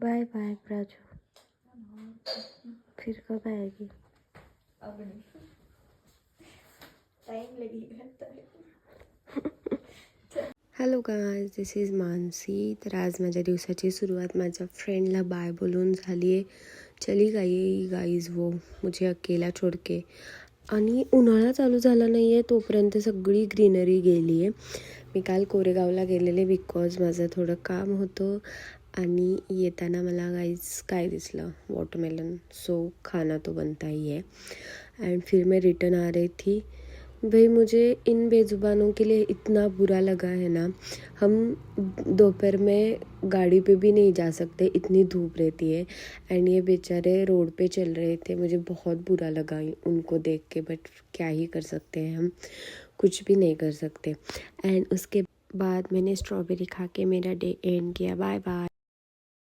Bye bye Praju, फिर कब आएगी? अब नहीं, टाइम लगेगा. Hello guys, this is Mansi. तर आज माझ्या दिवसाची सुरुवात माझ्या फ्रेंडला बाय बोलून झाली आहे. चली गई गाईज वो मुझे अकेला छोड़ के. आणि उन्हाळा चालू झाला नाही आहे तोपर्यंत सगळी ग्रीनरी गेली आहे. मी काल कोरेगावला गेलेले बिकॉज माझं थोडं काम होतं आणि येताना मला गाईज काय दिसलं, वाटरमेलन. सो खाना तो बनता ही है. एंड फिर मैं रिटर्न आ रही थी. भाई मुझे इन बेजुबानों के लिए इतना बुरा लगा है ना. हम दोपहर में गाड़ी पे भी नहीं जा सकते, इतनी धूप रहती है. एंड ये बेचारे रोड पे चल रहे थे, मुझे बहुत बुरा लगा उनको देख के. बट क्या ही कर सकते हैं, हम कुछ भी नहीं कर सकते. एंड उसके बाद मैंने स्ट्रॉबेरी खा के मेरा डे एंड किया. Bye bye.